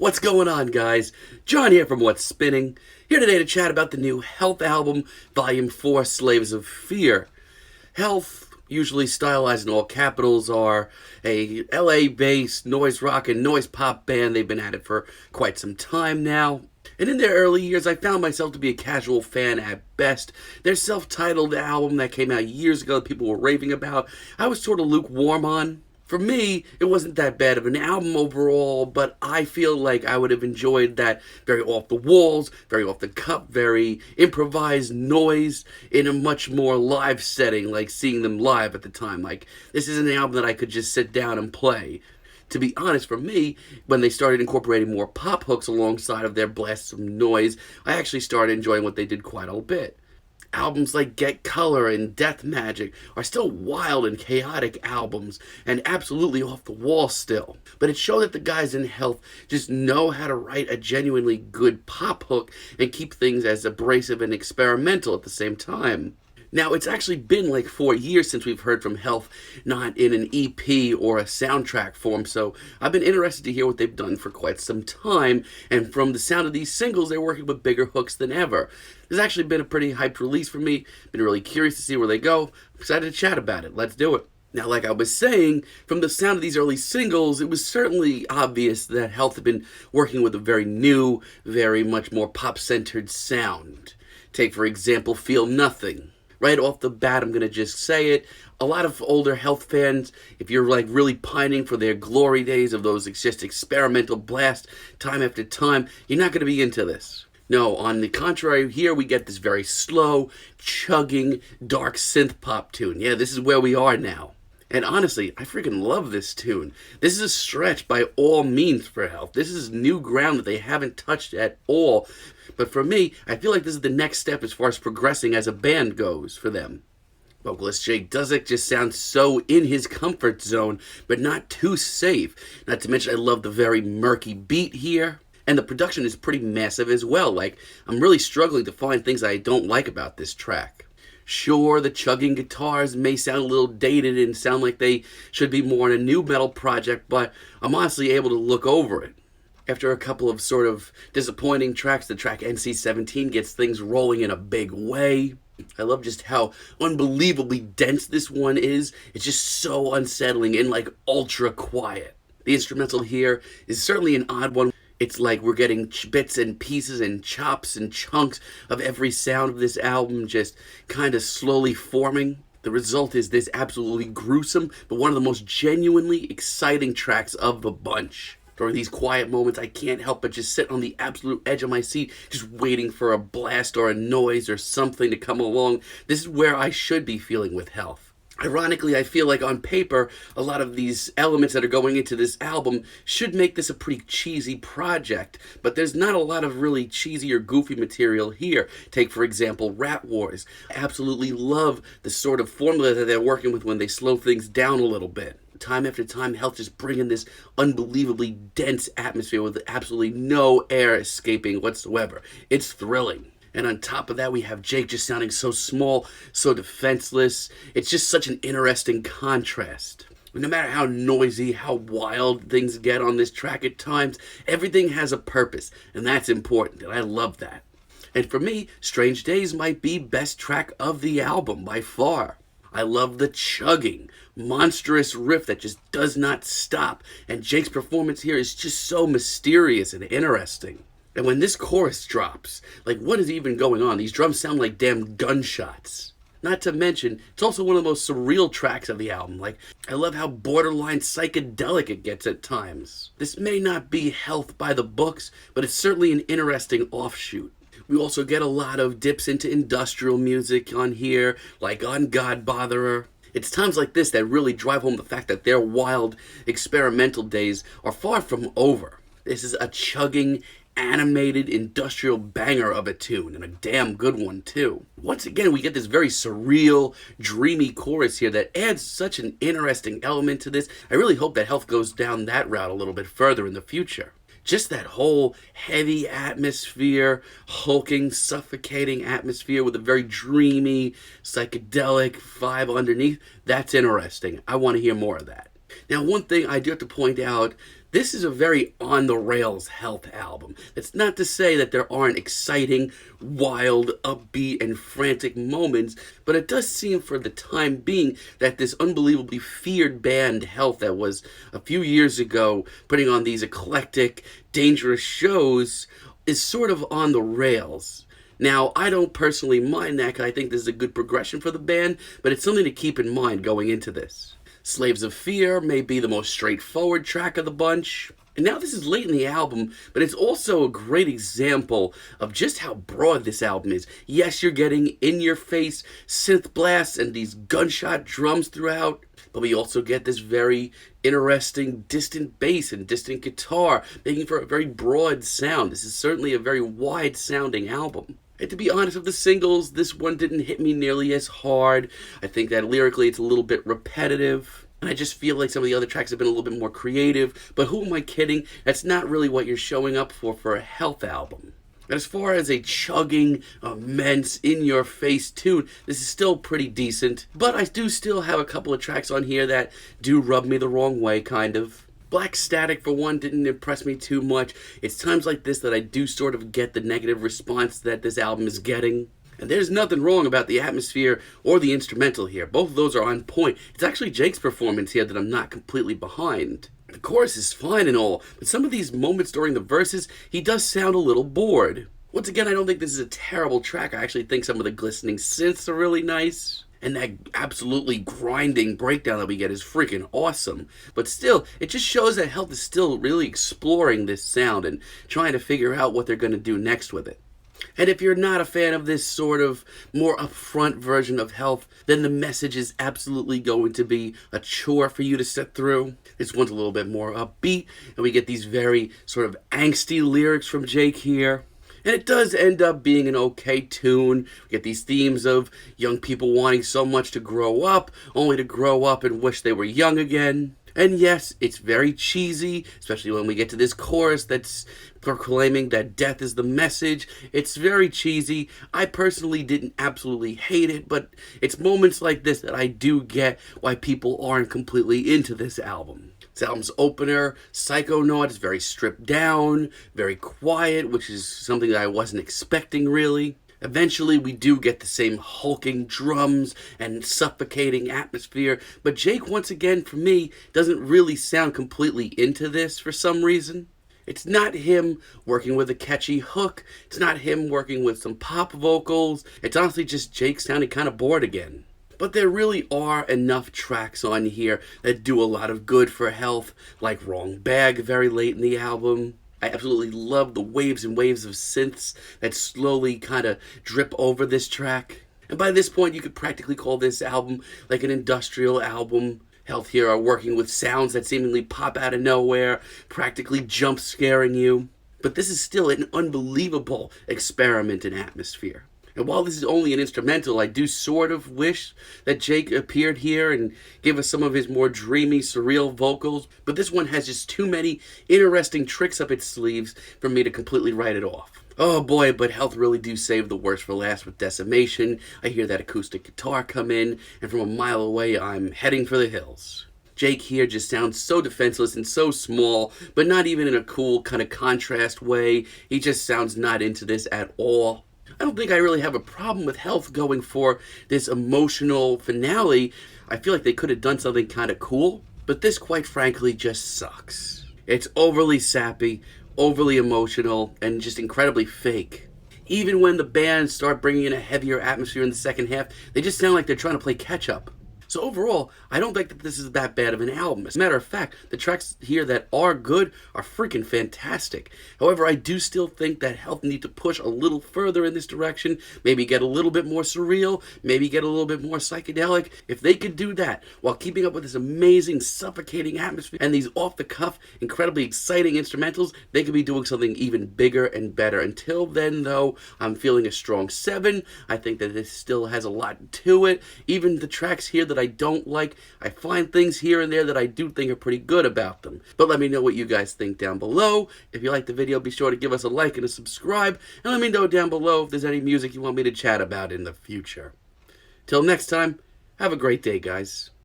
What's going on, guys? John here from What's Spinning, here today to chat about the new Health album, Volume 4, Slaves of Fear. Health, usually stylized in all capitals, are a LA-based noise rock and noise pop band. They've been at it for quite some time now. And in their early years, I found myself to be a casual fan at best. Their self-titled album that came out years ago that people were raving about, I was sort of lukewarm on. For me, it wasn't that bad of an album overall, but I feel like I would have enjoyed that very off the walls, very off the cuff, very improvised noise in a much more live setting, like seeing them live at the time. Like, this is an album that I could just sit down and play. To be honest, for me, when they started incorporating more pop hooks alongside of their blasts of noise, I actually started enjoying what they did quite a bit. Albums like Get Color and Death Magic are still wild and chaotic albums and absolutely off the wall still. But it showed that the guys in Health just know how to write a genuinely good pop hook and keep things as abrasive and experimental at the same time. Now, it's actually been like 4 years since we've heard from Health, not in an EP or a soundtrack form, so I've been interested to hear what they've done for quite some time, and from the sound of these singles, they're working with bigger hooks than ever. This has actually been a pretty hyped release for me. Been really curious to see where they go. I'm excited to chat about it. Let's do it. Now, like I was saying, from the sound of these early singles, it was certainly obvious that Health had been working with a very new, very much more pop-centered sound. Take, for example, Feel Nothing. Right off the bat, I'm going to just say it. A lot of older Health fans, if you're like really pining for their glory days of those just experimental blasts time after time, you're not going to be into this. No, on the contrary, here we get this very slow, chugging, dark synth pop tune. Yeah, this is where we are now. And honestly, I freaking love this tune. This is a stretch by all means for Health. This is new ground that they haven't touched at all. But for me, I feel like this is the next step as far as progressing as a band goes for them. Vocalist Jake Duzek just sounds so in his comfort zone, but not too safe. Not to mention I love the very murky beat here. And the production is pretty massive as well. Like, I'm really struggling to find things I don't like about this track. Sure, the chugging guitars may sound a little dated and sound like they should be more in a new metal project, but I'm honestly able to look over it. After a couple of sort of disappointing tracks, the track NC-17 gets things rolling in a big way. I love just how unbelievably dense this one is. It's just so unsettling and like ultra quiet. The instrumental here is certainly an odd one. It's like we're getting bits and pieces and chops and chunks of every sound of this album just kind of slowly forming. The result is this absolutely gruesome, but one of the most genuinely exciting tracks of the bunch. During these quiet moments, I can't help but just sit on the absolute edge of my seat, just waiting for a blast or a noise or something to come along. This is where I should be feeling with Health. Ironically, I feel like on paper, a lot of these elements that are going into this album should make this a pretty cheesy project, but there's not a lot of really cheesy or goofy material here. Take, for example, Rat Wars. I absolutely love the sort of formula that they're working with when they slow things down a little bit. Time after time, Health just bringing this unbelievably dense atmosphere with absolutely no air escaping whatsoever. It's thrilling. And on top of that, we have Jake just sounding so small, so defenseless. It's just such an interesting contrast. No matter how noisy, how wild things get on this track at times, everything has a purpose, and that's important, and I love that. And for me, Strange Days might be best track of the album by far. I love the chugging, monstrous riff that just does not stop, and Jake's performance here is just so mysterious and interesting. And when this chorus drops, like, what is even going on? These drums sound like damn gunshots. Not to mention, it's also one of the most surreal tracks of the album. Like, I love how borderline psychedelic it gets at times. This may not be Health by the books, but it's certainly an interesting offshoot. We also get a lot of dips into industrial music on here, like on God Botherer. It's times like this that really drive home the fact that their wild, experimental days are far from over. This is a chugging, animated, industrial banger of a tune, and a damn good one, too. Once again, we get this very surreal, dreamy chorus here that adds such an interesting element to this. I really hope that Health goes down that route a little bit further in the future. Just that whole heavy atmosphere, hulking, suffocating atmosphere with a very dreamy, psychedelic vibe underneath, that's interesting. I want to hear more of that. Now, one thing I do have to point out, This is a very on-the-rails Health album. That's not to say that there aren't exciting, wild, upbeat, and frantic moments, but it does seem for the time being that this unbelievably feared band Health that was a few years ago putting on these eclectic, dangerous shows is sort of on the rails. Now, I don't personally mind that because I think this is a good progression for the band, but it's something to keep in mind going into this. Slaves of Fear may be the most straightforward track of the bunch. And now this is late in the album, but it's also a great example of just how broad this album is. Yes, you're getting in-your-face synth blasts and these gunshot drums throughout, but we also get this very interesting distant bass and distant guitar, making for a very broad sound. This is certainly a very wide-sounding album. And to be honest, of the singles, this one didn't hit me nearly as hard. I think that lyrically it's a little bit repetitive. And I just feel like some of the other tracks have been a little bit more creative. But who am I kidding? That's not really what you're showing up for a Health album. And as far as a chugging, immense, in-your-face tune, this is still pretty decent. But I do still have a couple of tracks on here that do rub me the wrong way, kind of. Black Static, for one, didn't impress me too much. It's times like this that I do sort of get the negative response that this album is getting. And there's nothing wrong about the atmosphere or the instrumental here. Both of those are on point. It's actually Jake's performance here that I'm not completely behind. The chorus is fine and all, but some of these moments during the verses, he does sound a little bored. Once again, I don't think this is a terrible track. I actually think some of the glistening synths are really nice. And that absolutely grinding breakdown that we get is freaking awesome. But still, it just shows that Health is still really exploring this sound and trying to figure out what they're going to do next with it. And if you're not a fan of this sort of more upfront version of Health, then the message is absolutely going to be a chore for you to sit through. This one's a little bit more upbeat, and we get these very sort of angsty lyrics from Jake here. And it does end up being an okay tune. We get these themes of young people wanting so much to grow up, only to grow up and wish they were young again. And yes, it's very cheesy, especially when we get to this chorus that's proclaiming that death is the message. It's very cheesy. I personally didn't absolutely hate it, but it's moments like this that I do get why people aren't completely into this album. This album's opener, Psychonaut, is very stripped down, very quiet, which is something that I wasn't expecting really. Eventually, we do get the same hulking drums and suffocating atmosphere, but Jake, once again, for me, doesn't really sound completely into this for some reason. It's not him working with a catchy hook. It's not him working with some pop vocals. It's honestly just Jake sounding kind of bored again. But there really are enough tracks on here that do a lot of good for Health, like Wrong Bag very late in the album. I absolutely love the waves and waves of synths that slowly kind of drip over this track. And by this point, you could practically call this album like an industrial album. Health here are working with sounds that seemingly pop out of nowhere, practically jump scaring you. But this is still an unbelievable experiment in atmosphere. And while this is only an instrumental, I do sort of wish that Jake appeared here and gave us some of his more dreamy, surreal vocals. But this one has just too many interesting tricks up its sleeves for me to completely write it off. Oh boy, but Health really do save the worst for last with Decimation. I hear that acoustic guitar come in, and from a mile away, I'm heading for the hills. Jake here just sounds so defenseless and so small, but not even in a cool kind of contrast way. He just sounds not into this at all. I don't think I really have a problem with Health going for this emotional finale. I feel like they could have done something kind of cool, but this, quite frankly, just sucks. It's overly sappy, overly emotional, and just incredibly fake. Even when the band start bringing in a heavier atmosphere in the second half, they just sound like they're trying to play catch-up. So overall, I don't think that this is that bad of an album. As a matter of fact, the tracks here that are good are freaking fantastic. However, I do still think that Health need to push a little further in this direction, maybe get a little bit more surreal, maybe get a little bit more psychedelic. If they could do that while keeping up with this amazing, suffocating atmosphere and these off-the-cuff, incredibly exciting instrumentals, they could be doing something even bigger and better. Until then, though, I'm feeling a strong 7. I think that this still has a lot to it. Even the tracks here that I don't like, I find things here and there that I do think are pretty good about them. But let me know what you guys think down below. If you liked the video, be sure to give us a like and a subscribe. And let me know down below if there's any music you want me to chat about in the future. Till next time, have a great day, guys.